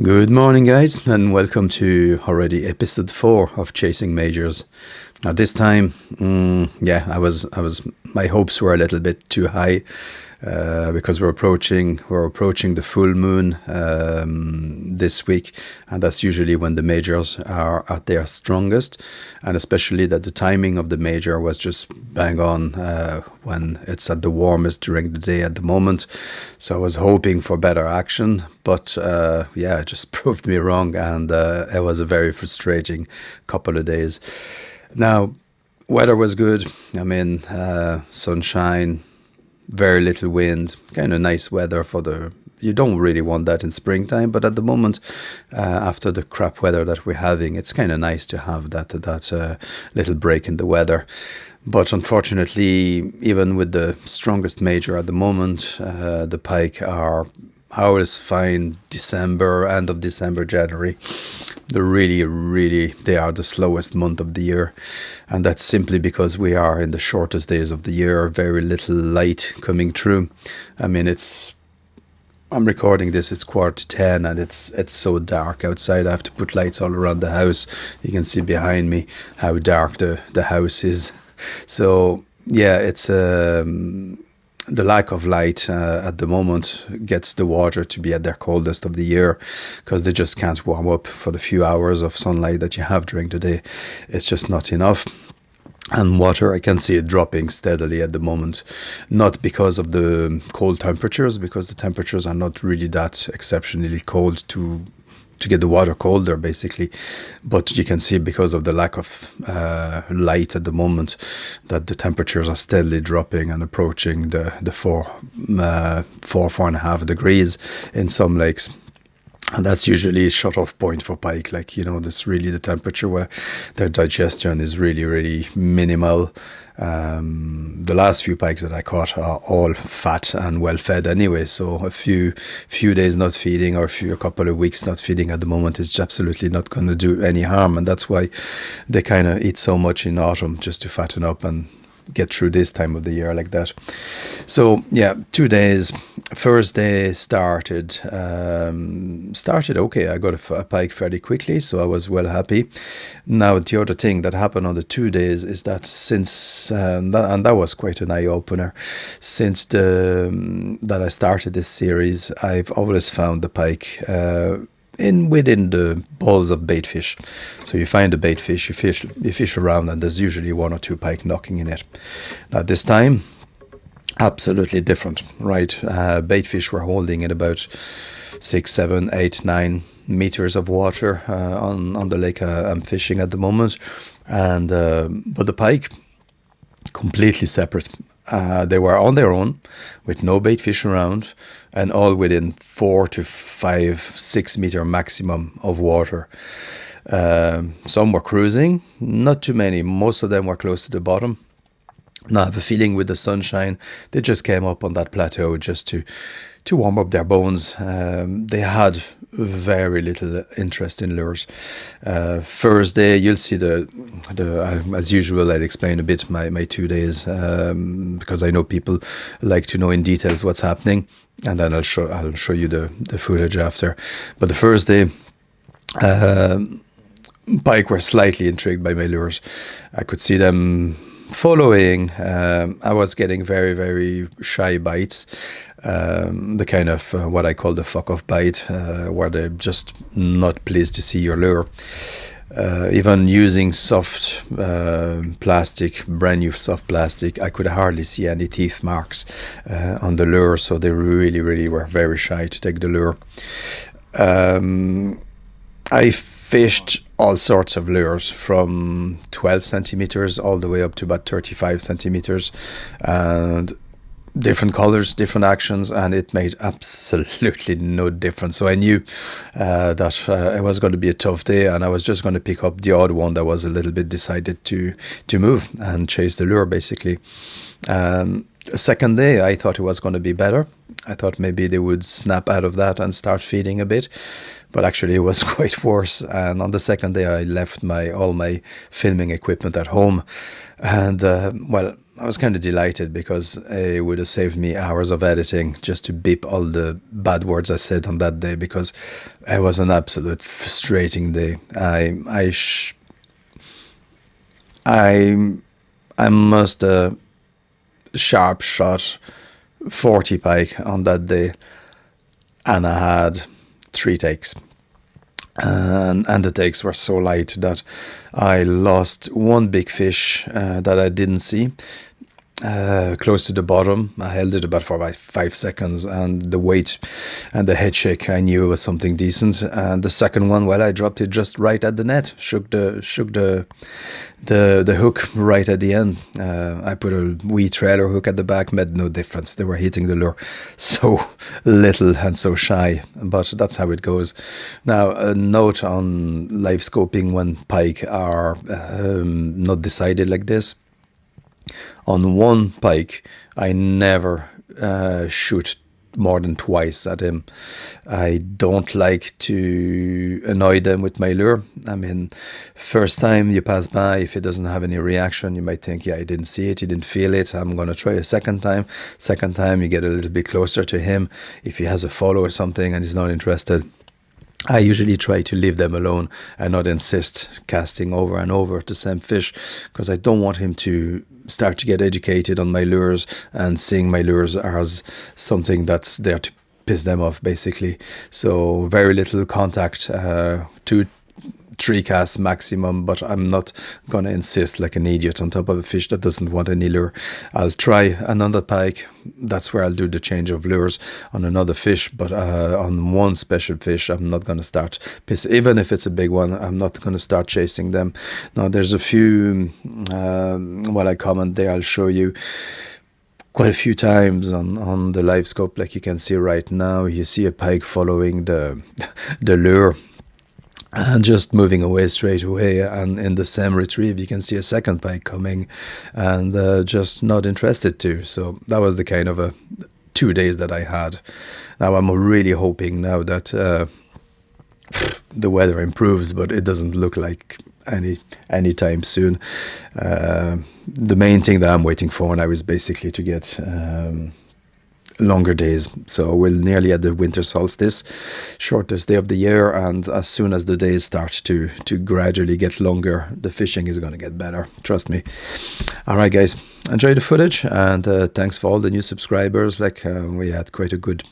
Good morning, guys, and welcome to already episode 4 of Chasing Majors. Now this time, my hopes were a little bit too high because we're approaching the full moon this week, and that's usually when the majors are at their strongest, and especially that the timing of the major was just bang on when it's at the warmest during the day at the moment. So I was hoping for better action, but it just proved me wrong, and it was a very frustrating couple of days. Now, weather was good. I mean, sunshine, very little wind, kind of nice weather you don't really want that in springtime, but at the moment, after the crap weather that we're having, it's kind of nice to have that little break in the weather. But unfortunately, even with the strongest major at the moment, the Pike are always fine end of December, January. They are the slowest month of the year, and that's simply because we are in the shortest days of the year, very little light coming through. I mean, I'm recording this, it's 9:45, and it's so dark outside. I have to put lights all around the house. You can see behind me how dark the house is. So yeah, it's the lack of light at the moment gets the water to be at their coldest of the year, because they just can't warm up for the few hours of sunlight that you have during the day. It's just not enough. And water, I can see it dropping steadily at the moment, not because of the cold temperatures, because the temperatures are not really that exceptionally cold to get the water colder, basically. But you can see because of the lack of light at the moment that the temperatures are steadily dropping and approaching the 4.5 degrees in some lakes. And that's usually a shut-off point for pike. That's really the temperature where their digestion is really, really minimal. The last few pikes that I caught are all fat and well fed anyway, so a few days not feeding, or a couple of weeks not feeding at the moment is absolutely not going to do any harm, and that's why they kind of eat so much in autumn, just to fatten up and get through this time of the year like that. So yeah, 2 days. First day started okay. I got a pike fairly quickly, so I was well happy. Now the other thing that happened on the 2 days is that since and that was quite an eye-opener, since that I started this series, I've always found the pike within the balls of bait fish. So you find a bait fish, you fish around, and there's usually 1 or 2 pike knocking in it. Now this time, absolutely different, right? Bait fish were holding in about 6, 7, 8, 9 meters of water on the lake I'm fishing at the moment, and but the pike, completely separate. They were on their own, with no bait fish around, and all within 4 to 5, 6 meter maximum of water. Some were cruising, not too many. Most of them were close to the bottom. Now I have a feeling with the sunshine, they just came up on that plateau just to warm up their bones. They had very little interest in lures. First day, you'll see the as usual, I'll explain a bit my 2 days, because I know people like to know in details what's happening, and then I'll show you the footage after. But the first day, pike were slightly intrigued by my lures. I could see them following. I was getting very, very shy bites, the kind of what I call the fuck off bite, where they're just not pleased to see your lure. Even using soft plastic, brand new soft plastic, I could hardly see any teeth marks on the lure, so they really, really were very shy to take the lure. I fished all sorts of lures from 12 centimeters all the way up to about 35 centimeters, and different colors, different actions, and it made absolutely no difference. So I knew that it was going to be a tough day, and I was just going to pick up the odd one that was a little bit decided to move and chase the lure, basically. Second day, I thought it was going to be better. I thought maybe they would snap out of that and start feeding a bit, but actually it was quite worse. And on the second day, I left all my filming equipment at home, and well, I was kind of delighted because it would have saved me hours of editing just to beep all the bad words I said on that day, because it was an absolute frustrating day. I must sharp shot 40 pike on that day, and I had 3 takes. And the takes were so light that I lost one big fish that I didn't see. Close to the bottom. I held it for about 5 seconds, and the weight and the head shake, I knew it was something decent. And the second one, well, I dropped it just right at the net, shook the hook right at the end. I put a wee trailer hook at the back, made no difference. They were hitting the lure so little and so shy, but that's how it goes. Now, a note on live scoping when pike are not decided like this. On one pike, I never shoot more than twice at him. I don't like to annoy them with my lure. I mean, first time you pass by, if it doesn't have any reaction, you might think, yeah, I didn't see it, he didn't feel it, I'm going to try a second time. Second time, you get a little bit closer to him. If he has a follow or something and he's not interested, I usually try to leave them alone and not insist casting over and over the same fish, because I don't want him to start to get educated on my lures and seeing my lures as something that's there to piss them off, basically. So very little contact, 2-3 casts maximum, but I'm not going to insist like an idiot on top of a fish that doesn't want any lure. I'll try another pike. That's where I'll do the change of lures on another fish, but on one special fish, I'm not going to start even if it's a big one, I'm not going to start chasing them. Now, there's a few, what I comment there, I'll show you quite a few times on the live scope, like you can see right now. You see a pike following the lure and just moving away straight away, and in the same retrieve you can see a second pike coming and just not interested to. So that was the kind of 2 days that I had. Now I'm really hoping now that the weather improves, but it doesn't look like anytime soon. The main thing that I'm waiting for now is basically to get longer days. So we're nearly at the winter solstice, shortest day of the year, and as soon as the days start to gradually get longer, the fishing is going to get better, trust me. All right, guys, enjoy the footage, and thanks for all the new subscribers. Like we had quite a good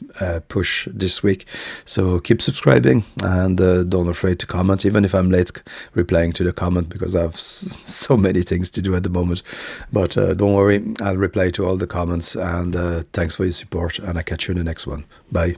push this week, so keep subscribing, and don't afraid to comment, even if I'm late replying to the comment because I have so many things to do at the moment. But don't worry, I'll reply to all the comments, and thanks for your support, and I'll catch you in the next one. Bye.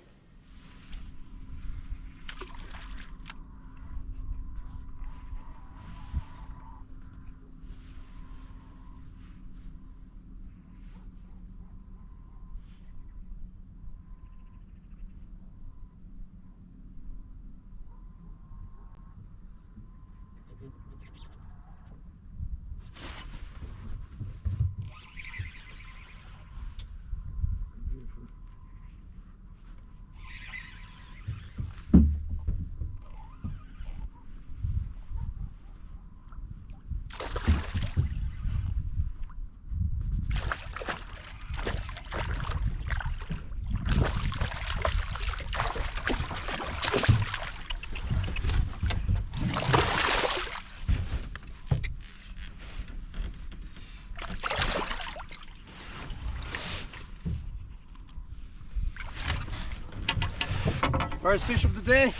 First fish of the day,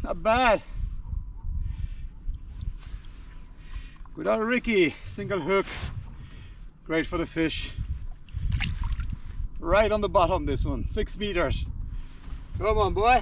not bad. Good old Ricky, single hook, great for the fish. Right on the bottom, this one, 6 meters. Come on, boy.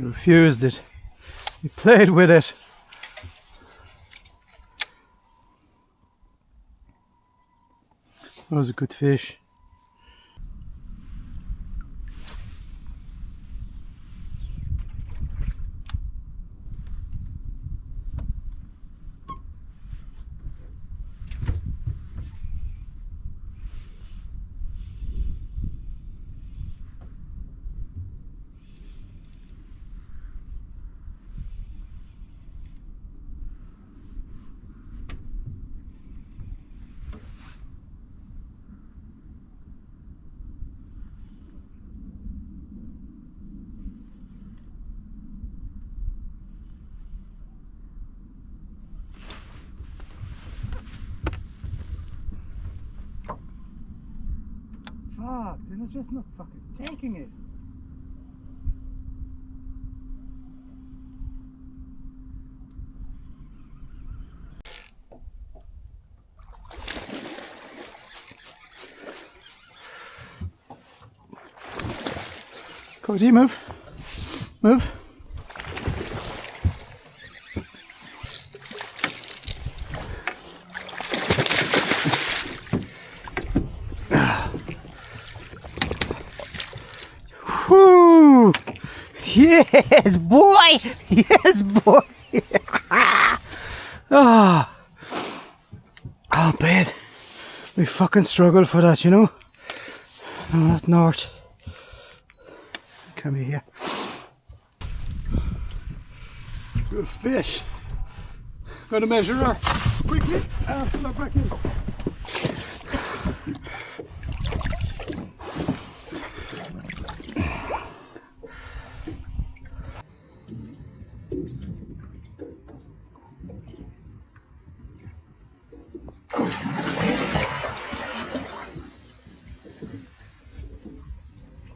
He refused it. He played with it. That was a good fish. Fuck, they're just not fucking taking it. Cody, move. Move. Whoo! Yes, boy! Yes, boy! Oh, bad. We fucking struggled for that, you know? No, not north. Come here. Good fish. Got to measure her quickly and fill her back in.